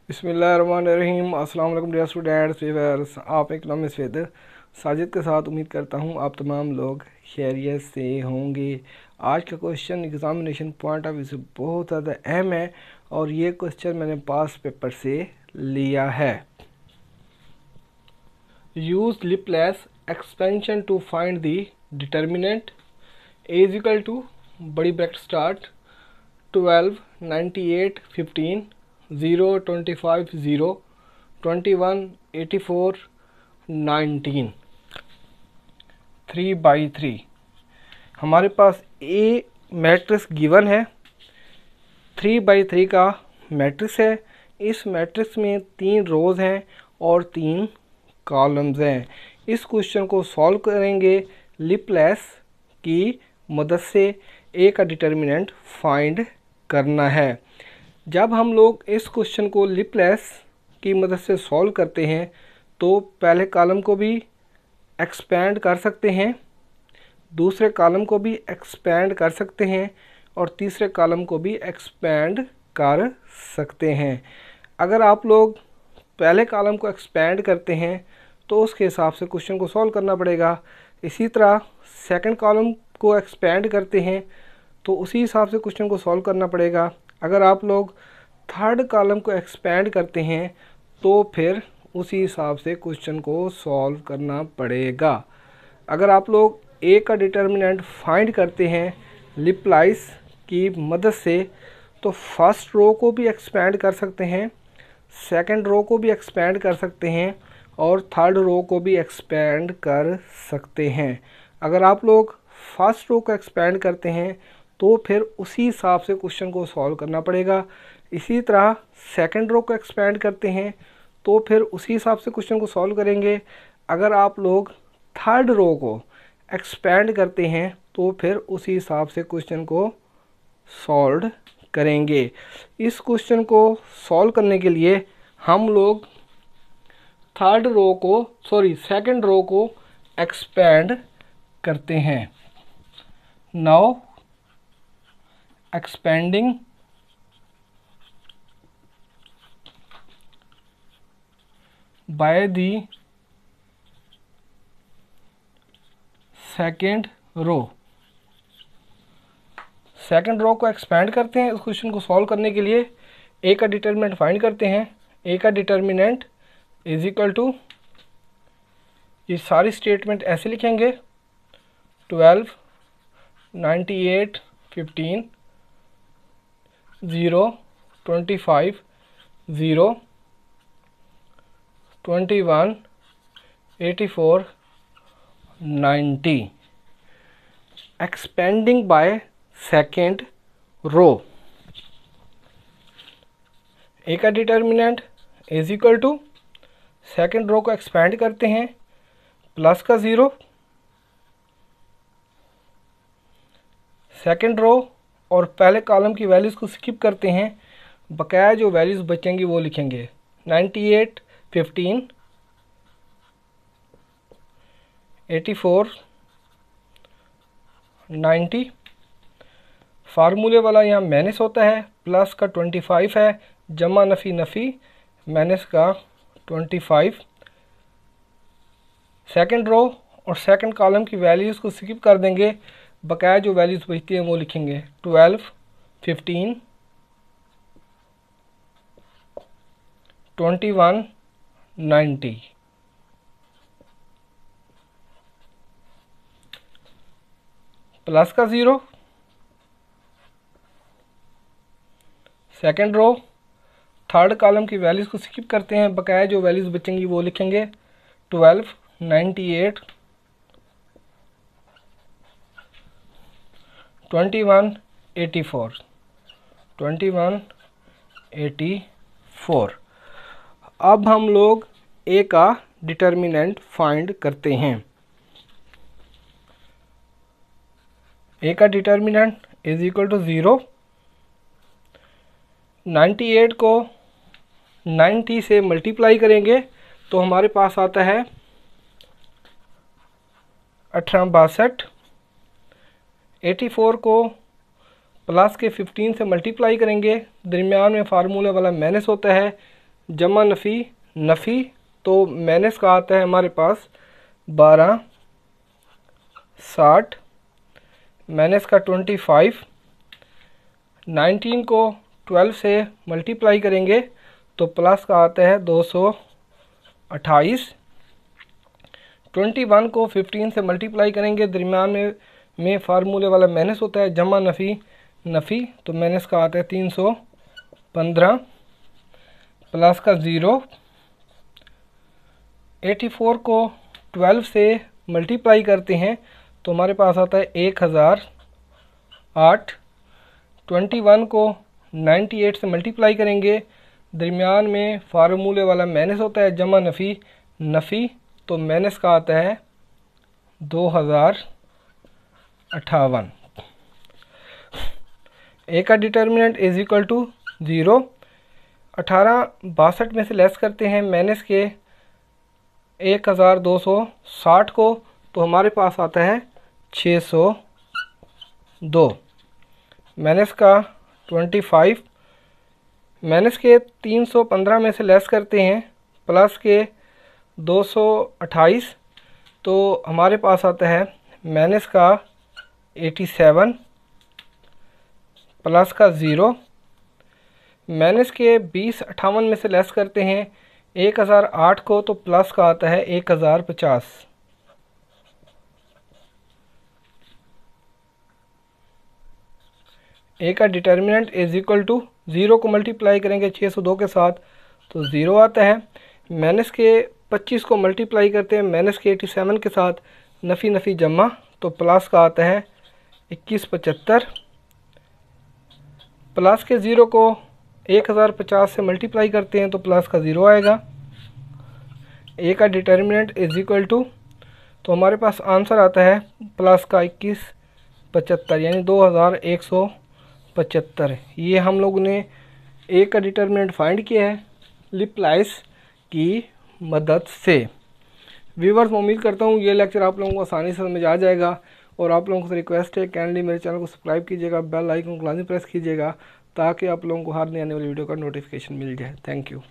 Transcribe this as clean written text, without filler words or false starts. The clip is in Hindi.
बिस्मिल्लाहिर्रहमानिर्रहीम। अस्सलाम वालेकुम डियर स्टूडेंट्स व्यूअर्स, आप इकनॉमिक्स विद साजिद के साथ उम्मीद करता हूँ आप तमाम लोग खैरियत से होंगे। आज का question examination point of view से बहुत ज़्यादा अहम है और ये क्वेश्चन मैंने पास पेपर से लिया है। Use Laplace expansion to find the determinant A is equal to बड़ी ब्रैकेट स्टार्ट 12 98 15 0 25 0 21 84 19 3/3। हमारे पास ए मैट्रिक्स गिवन है, 3/3 का मैट्रिक्स है। इस मैट्रिक्स में 3 रोज़ हैं और 3 कॉलम्स हैं। इस क्वेश्चन को सॉल्व करेंगे लिपलेस की मदद से। ए का डिटर्मिनेंट फाइंड करना है। जब हम लोग इस क्वेश्चन को लिपलेस की मदद से सॉल्व करते हैं तो पहले कॉलम को भी एक्सपेंड कर सकते हैं, दूसरे कॉलम को भी एक्सपेंड कर सकते हैं और तीसरे कॉलम को भी एक्सपेंड कर सकते हैं। अगर आप लोग पहले कॉलम को एक्सपेंड करते हैं तो उसके हिसाब से क्वेश्चन को सॉल्व करना पड़ेगा। इसी तरह सेकंड कॉलम को एक्सपेंड करते हैं तो उसी हिसाब से क्वेश्चन को सॉल्व करना पड़ेगा। अगर आप लोग थर्ड कॉलम को एक्सपेंड करते हैं तो फिर उसी हिसाब से क्वेश्चन को सॉल्व करना पड़ेगा। अगर आप लोग ए का डिटर्मिनेंट फाइंड करते हैं लिपलाइस की मदद से तो फर्स्ट रो को भी एक्सपेंड कर सकते हैं, सेकंड रो को भी एक्सपेंड कर सकते हैं और थर्ड रो को भी एक्सपेंड कर सकते हैं। अगर आप लोग फर्स्ट रो को एक्सपेंड करते हैं तो फिर उसी हिसाब से क्वेश्चन को सॉल्व करना पड़ेगा। इसी तरह सेकंड रो को एक्सपेंड करते हैं तो फिर उसी हिसाब से क्वेश्चन को सॉल्व करेंगे। अगर आप लोग थर्ड रो को एक्सपेंड करते हैं तो फिर उसी हिसाब से क्वेश्चन को सॉल्व करेंगे। इस क्वेश्चन को सॉल्व करने के लिए हम लोग सेकंड रो को एक्सपेंड करते हैं। Now expanding by the second row को एक्सपेंड करते हैं। इस क्वेश्चन को सॉल्व करने के लिए ए का डिटर्मिनेंट फाइंड करते हैं। ए का डिटर्मिनेंट इज इक्वल टू, ये सारी स्टेटमेंट ऐसे लिखेंगे 12 98 15 0 25 0 21 84 90। Expanding by second row, A का determinant is equal to second row को एक्सपेंड करते हैं प्लस का 0, सेकेंड रो और पहले कॉलम की वैल्यूज़ को स्किप करते हैं, बकाया जो वैल्यूज़ बचेंगी वो लिखेंगे 98 15 84 90। फार्मूले वाला यहाँ माइनस होता है, प्लस का 25 है, जमा नफ़ी नफ़ी माइनस का 25। सेकंड रो और सेकंड कॉलम की वैल्यूज़ को स्किप कर देंगे, बकाया जो वैल्यूज़ बचती हैं वो लिखेंगे 12 15 21 90। प्लस का 0, सेकंड रो थर्ड कॉलम की वैल्यूज़ को स्किप करते हैं, बकाया जो वैल्यूज़ बचेंगी वो लिखेंगे 12 98 21 84। अब हम लोग ए का डिटर्मिनेंट फाइंड करते हैं। ए का डिटर्मिनेंट इज इक्वल टू 0। 98 को 90 से मल्टीप्लाई करेंगे तो हमारे पास आता है 1862। 84 को प्लस के 15 से मल्टीप्लाई करेंगे, दरमियान में फार्मूले वाला माइनस होता है, जमा नफ़ी नफ़ी, तो माइनस का आता है हमारे पास 12, 60 माइनस का 25, 19 को 12 से मल्टीप्लाई करेंगे तो प्लस का आता है 228, 21 को 15 से मल्टीप्लाई करेंगे, दरमियान में फार्मूले वाला माइनस होता है, जमा नफ़ी नफ़ी, तो माइनस का आता है 315 प्लस का 0, 84 को 12 से मल्टीप्लाई करते हैं तो हमारे पास आता है 1008, 21 को 98 से मल्टीप्लाई करेंगे, दरमियान में फार्मूले वाला माइनस होता है, जमा नफ़ी नफ़ी, तो माइनस का आता है 2058। ए का डिटर्मिनेंट इज इक्वल टू 0। 1862 में से लेस करते हैं माइनस के 1260 को, तो हमारे पास आता है 602, माइनस का 25, माइनस के 315 में से लेस करते हैं प्लस के 228, तो हमारे पास आता है माइनस का 87 प्लस का 0, माइनस के 2058 में से लेस करते हैं 1008 को, तो प्लस का आता है 1050। ए का डिटर्मिनेंट इज इक्वल टू 0 को मल्टीप्लाई करेंगे 602 के साथ तो 0 आता है, माइनस के 25 को मल्टीप्लाई करते हैं माइनस के 87 के साथ, नफ़ी नफ़ी जमा, तो प्लस का आता है 2175, प्लस के 0 को 1050 से मल्टीप्लाई करते हैं तो प्लस का 0 आएगा। ए का डिटर्मिनेंट इज इक्वल टू, तो हमारे पास आंसर आता है प्लस का 2175 यानी 2175। ये हम लोगों ने ए का डिटर्मिनेंट फाइंड किया है लिपलाइस की मदद से। व्यूअर्स, मैं उम्मीद करता हूँ ये लेक्चर आप लोगों को आसानी से समझ आ जाएगा, और आप लोगों से रिक्वेस्ट है काइंडली मेरे चैनल को सब्सक्राइब कीजिएगा, बेल आइकन को लाजमी प्रेस कीजिएगा ताकि आप लोगों को हर नई आने वाली वीडियो का नोटिफिकेशन मिल जाए। Thank you.